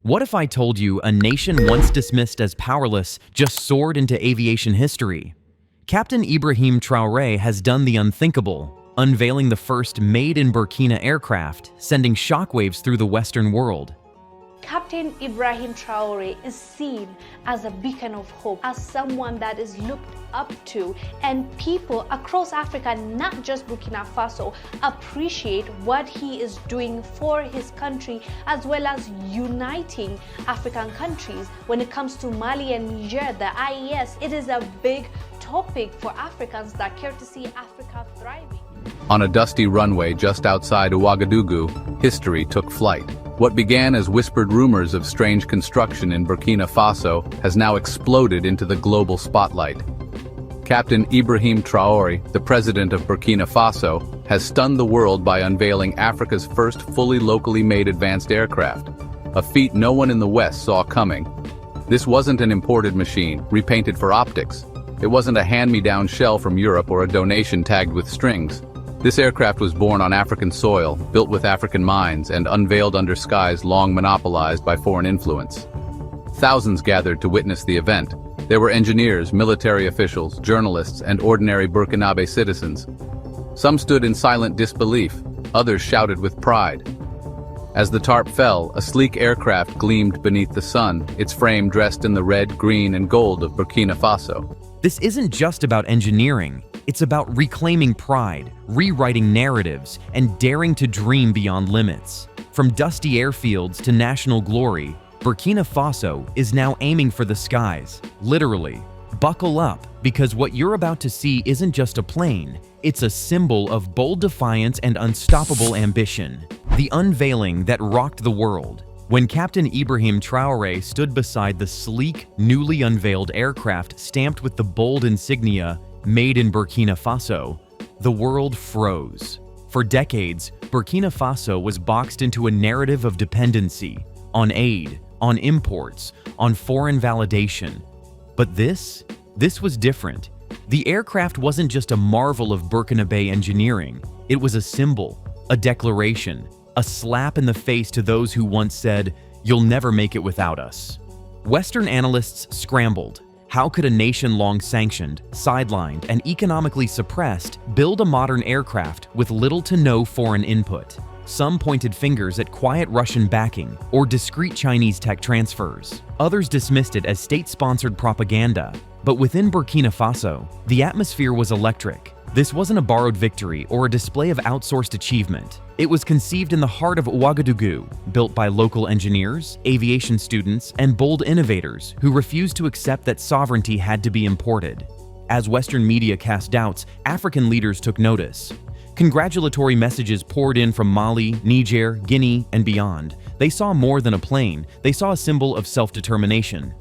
What if I told you a nation once dismissed as powerless just soared into aviation history? Captain Ibrahim Traoré has done the unthinkable, unveiling the first made-in-Burkina aircraft, sending shockwaves through the Western world. Captain Ibrahim Traoré is seen as a beacon of hope, as someone that is looked up to, and people across Africa, not just Burkina Faso, appreciate what he is doing for his country, as well as uniting African countries. When it comes to Mali and Niger, the IES, it is a big topic for Africans that care to see Africa thriving. On a dusty runway just outside Ouagadougou, history took flight. What began as whispered rumors of strange construction in Burkina Faso has now exploded into the global spotlight. Captain Ibrahim Traoré, the president of Burkina Faso, has stunned the world by unveiling Africa's first fully locally made advanced aircraft, a feat no one in the West saw coming. This wasn't an imported machine, repainted for optics. It wasn't a hand-me-down shell from Europe or a donation tagged with strings. This aircraft was born on African soil, built with African minds, and unveiled under skies long monopolized by foreign influence. Thousands gathered to witness the event. There were engineers, military officials, journalists, and ordinary Burkinabe citizens. Some stood in silent disbelief, others shouted with pride. As the tarp fell, a sleek aircraft gleamed beneath the sun, its frame dressed in the red, green, and gold of Burkina Faso. This isn't just about engineering. It's about reclaiming pride, rewriting narratives, and daring to dream beyond limits. From dusty airfields to national glory, Burkina Faso is now aiming for the skies, literally. Buckle up, because what you're about to see isn't just a plane, it's a symbol of bold defiance and unstoppable ambition. The unveiling that rocked the world. When Captain Ibrahim Traoré stood beside the sleek, newly unveiled aircraft stamped with the bold insignia, "Made in Burkina Faso," the world froze. For decades, Burkina Faso was boxed into a narrative of dependency, on aid, on imports, on foreign validation. But this was different. The aircraft wasn't just a marvel of Burkinabe engineering. It was a symbol, a declaration, a slap in the face to those who once said, "You'll never make it without us." Western analysts scrambled. How could a nation long sanctioned, sidelined, and economically suppressed build a modern aircraft with little to no foreign input? Some pointed fingers at quiet Russian backing or discreet Chinese tech transfers. Others dismissed it as state-sponsored propaganda. But within Burkina Faso, the atmosphere was electric. This wasn't a borrowed victory or a display of outsourced achievement. It was conceived in the heart of Ouagadougou, built by local engineers, aviation students, and bold innovators who refused to accept that sovereignty had to be imported. As Western media cast doubts, African leaders took notice. Congratulatory messages poured in from Mali, Niger, Guinea, and beyond. They saw more than a plane, they saw a symbol of self-determination.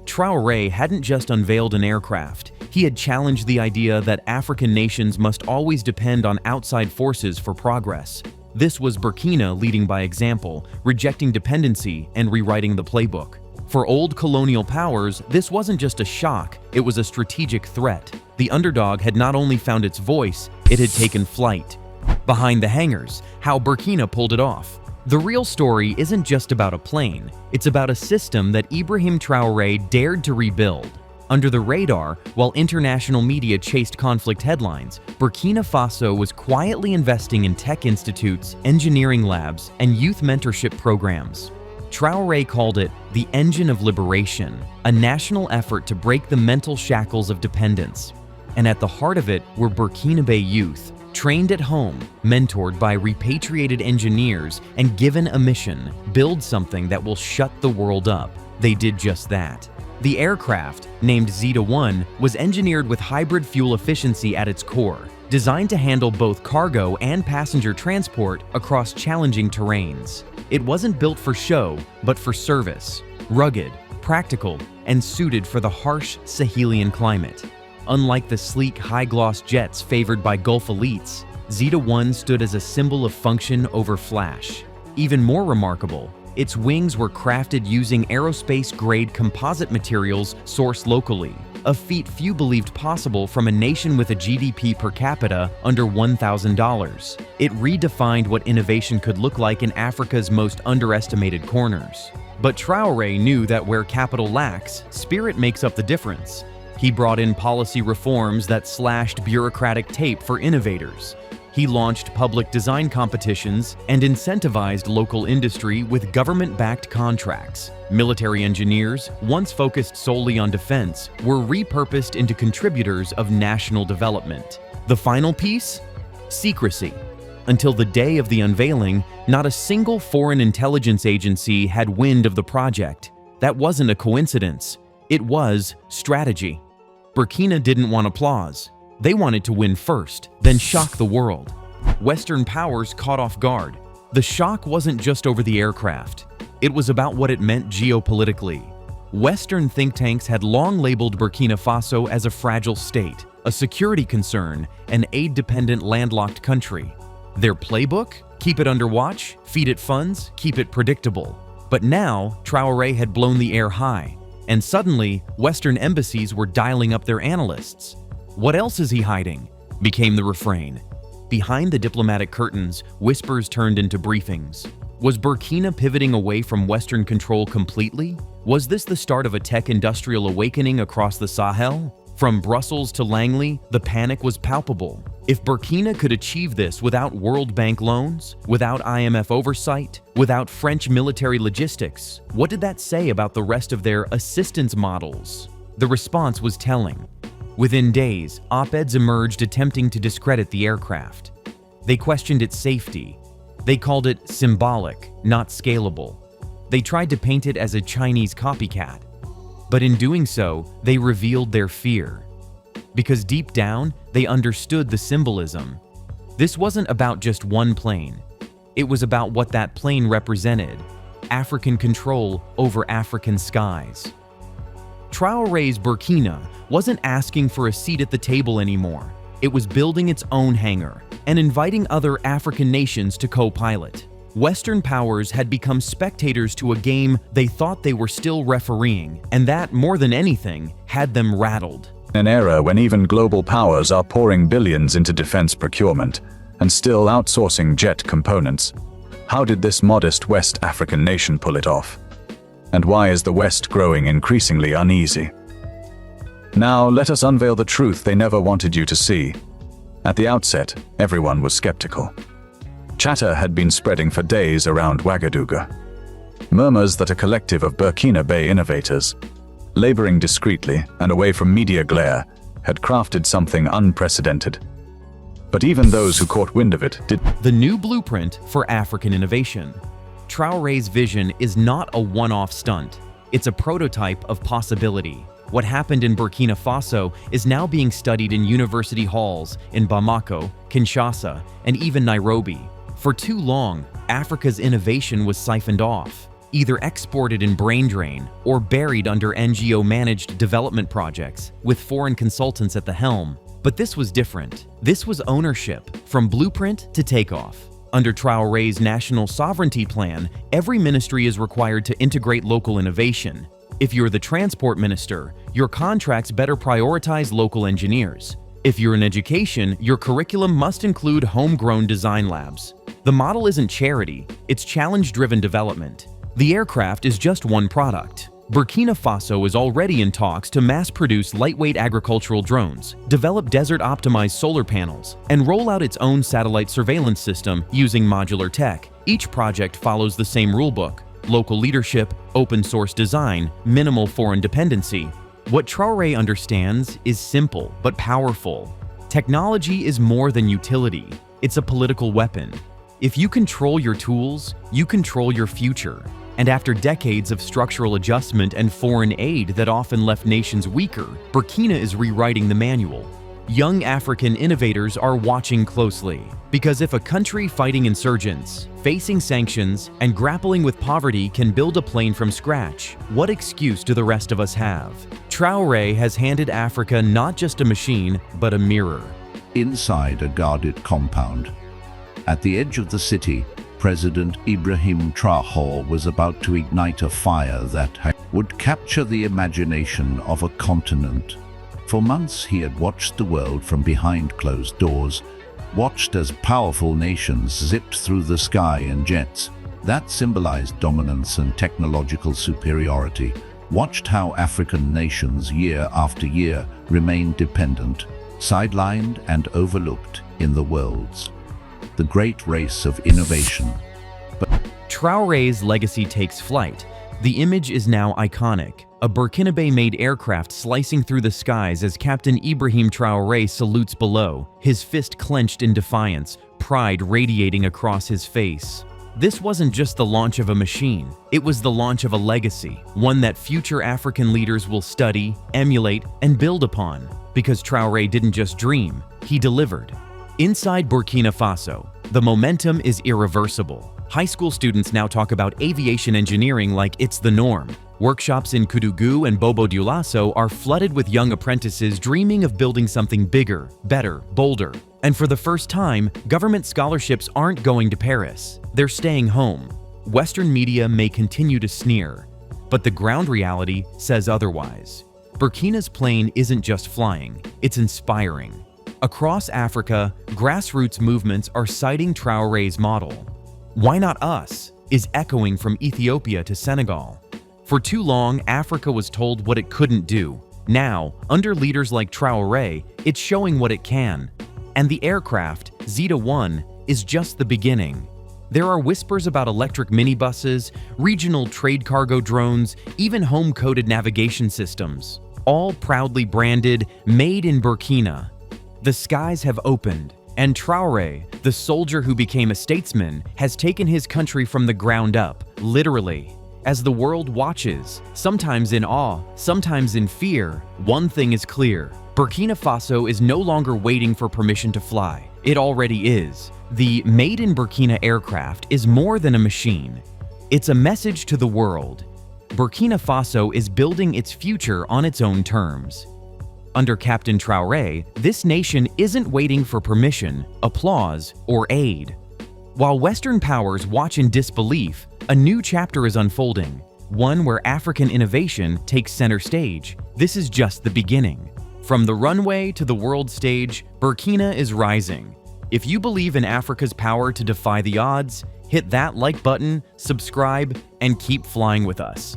Traoré hadn't just unveiled an aircraft, he had challenged the idea that African nations must always depend on outside forces for progress. This was Burkina leading by example, rejecting dependency and rewriting the playbook. For old colonial powers, this wasn't just a shock, it was a strategic threat. The underdog had not only found its voice, it had taken flight. Behind the hangars, how Burkina pulled it off. The real story isn't just about a plane, it's about a system that Ibrahim Traoré dared to rebuild. Under the radar, while international media chased conflict headlines, Burkina Faso was quietly investing in tech institutes, engineering labs, and youth mentorship programs. Traoré called it the engine of liberation, a national effort to break the mental shackles of dependence. And at the heart of it were Burkinabe youth, trained at home, mentored by repatriated engineers, and given a mission: build something that will shut the world up. They did just that. The aircraft, named Zida One, was engineered with hybrid fuel efficiency at its core, designed to handle both cargo and passenger transport across challenging terrains. It wasn't built for show, but for service. Rugged, practical, and suited for the harsh Sahelian climate. Unlike the sleek, high-gloss jets favored by Gulf elites, Zida One stood as a symbol of function over flash. Even more remarkable, its wings were crafted using aerospace-grade composite materials sourced locally, a feat few believed possible from a nation with a GDP per capita under $1,000. It redefined what innovation could look like in Africa's most underestimated corners. But Traoré knew that where capital lacks, spirit makes up the difference. He brought in policy reforms that slashed bureaucratic tape for innovators. He launched public design competitions and incentivized local industry with government-backed contracts. Military engineers, once focused solely on defense, were repurposed into contributors of national development. The final piece? Secrecy. Until the day of the unveiling, not a single foreign intelligence agency had wind of the project. That wasn't a coincidence. It was strategy. Burkina didn't want applause. They wanted to win first, then shock the world. Western powers caught off guard. The shock wasn't just over the aircraft. It was about what it meant geopolitically. Western think tanks had long labeled Burkina Faso as a fragile state, a security concern, an aid-dependent landlocked country. Their playbook? Keep it under watch, feed it funds, keep it predictable. But now, Traoré had blown the air high, and suddenly, Western embassies were dialing up their analysts. "What else is he hiding?" became the refrain. Behind the diplomatic curtains, whispers turned into briefings. Was Burkina pivoting away from Western control completely? Was this the start of a tech-industrial awakening across the Sahel? From Brussels to Langley, the panic was palpable. If Burkina could achieve this without World Bank loans, without IMF oversight, without French military logistics, what did that say about the rest of their assistance models? The response was telling. Within days, op-eds emerged attempting to discredit the aircraft. They questioned its safety. They called it symbolic, not scalable. They tried to paint it as a Chinese copycat. But in doing so, they revealed their fear. Because deep down, they understood the symbolism. This wasn't about just one plane. It was about what that plane represented: African control over African skies. Traoré's Burkina wasn't asking for a seat at the table anymore. It was building its own hangar and inviting other African nations to co-pilot. Western powers had become spectators to a game they thought they were still refereeing, and that, more than anything, had them rattled. An era when even global powers are pouring billions into defense procurement and still outsourcing jet components. How did this modest West African nation pull it off? And why is the West growing increasingly uneasy? Now, let us unveil the truth they never wanted you to see. At the outset, everyone was skeptical. Chatter had been spreading for days around Ouagadougou. Murmurs that a collective of Burkina Bay innovators, laboring discreetly and away from media glare, had crafted something unprecedented. But even those who caught wind of it did. The new blueprint for African innovation. Traoré's vision is not a one-off stunt. It's a prototype of possibility. What happened in Burkina Faso is now being studied in university halls in Bamako, Kinshasa, and even Nairobi. For too long, Africa's innovation was siphoned off, either exported in brain drain or buried under NGO-managed development projects with foreign consultants at the helm. But this was different. This was ownership, from blueprint to takeoff. Under Traoré's National Sovereignty Plan, every ministry is required to integrate local innovation. If you're the transport minister, your contracts better prioritize local engineers. If you're in education, your curriculum must include homegrown design labs. The model isn't charity, it's challenge-driven development. The aircraft is just one product. Burkina Faso is already in talks to mass-produce lightweight agricultural drones, develop desert-optimized solar panels, and roll out its own satellite surveillance system using modular tech. Each project follows the same rulebook: local leadership, open-source design, minimal foreign dependency. What Traoré understands is simple but powerful. Technology is more than utility. It's a political weapon. If you control your tools, you control your future. And after decades of structural adjustment and foreign aid that often left nations weaker, Burkina is rewriting the manual. Young African innovators are watching closely, because if a country fighting insurgents, facing sanctions, and grappling with poverty can build a plane from scratch, what excuse do the rest of us have? Traoré has handed Africa not just a machine, but a mirror. Inside a guarded compound, at the edge of the city, President Ibrahim Traoré was about to ignite a fire that would capture the imagination of a continent. For months he had watched the world from behind closed doors, watched as powerful nations zipped through the sky in jets, that symbolized dominance and technological superiority, watched how African nations year after year remained dependent, sidelined and overlooked in the world's the great race of innovation. Traoré's legacy takes flight. The image is now iconic. A Burkinabe-made aircraft slicing through the skies as Captain Ibrahim Traoré salutes below, his fist clenched in defiance, pride radiating across his face. This wasn't just the launch of a machine, it was the launch of a legacy, one that future African leaders will study, emulate, and build upon. Because Traoré didn't just dream, he delivered. Inside Burkina Faso, the momentum is irreversible. High school students now talk about aviation engineering like it's the norm. Workshops in Ouagadougou and Bobo Dioulasso are flooded with young apprentices dreaming of building something bigger, better, bolder. And for the first time, government scholarships aren't going to Paris. They're staying home. Western media may continue to sneer, but the ground reality says otherwise. Burkina's plane isn't just flying, it's inspiring. Across Africa, grassroots movements are citing Traoré's model. "Why not us?" is echoing from Ethiopia to Senegal. For too long, Africa was told what it couldn't do. Now, under leaders like Traoré, it's showing what it can. And the aircraft, Zida One, is just the beginning. There are whispers about electric minibuses, regional trade cargo drones, even home-coded navigation systems, all proudly branded Made in Burkina. The skies have opened, and Traoré, the soldier who became a statesman, has taken his country from the ground up, literally. As the world watches, sometimes in awe, sometimes in fear, one thing is clear. Burkina Faso is no longer waiting for permission to fly. It already is. The Made in Burkina aircraft is more than a machine. It's a message to the world. Burkina Faso is building its future on its own terms. Under Captain Traoré, this nation isn't waiting for permission, applause, or aid. While Western powers watch in disbelief, a new chapter is unfolding, one where African innovation takes center stage. This is just the beginning. From the runway to the world stage, Burkina is rising. If you believe in Africa's power to defy the odds, hit that like button, subscribe, and keep flying with us.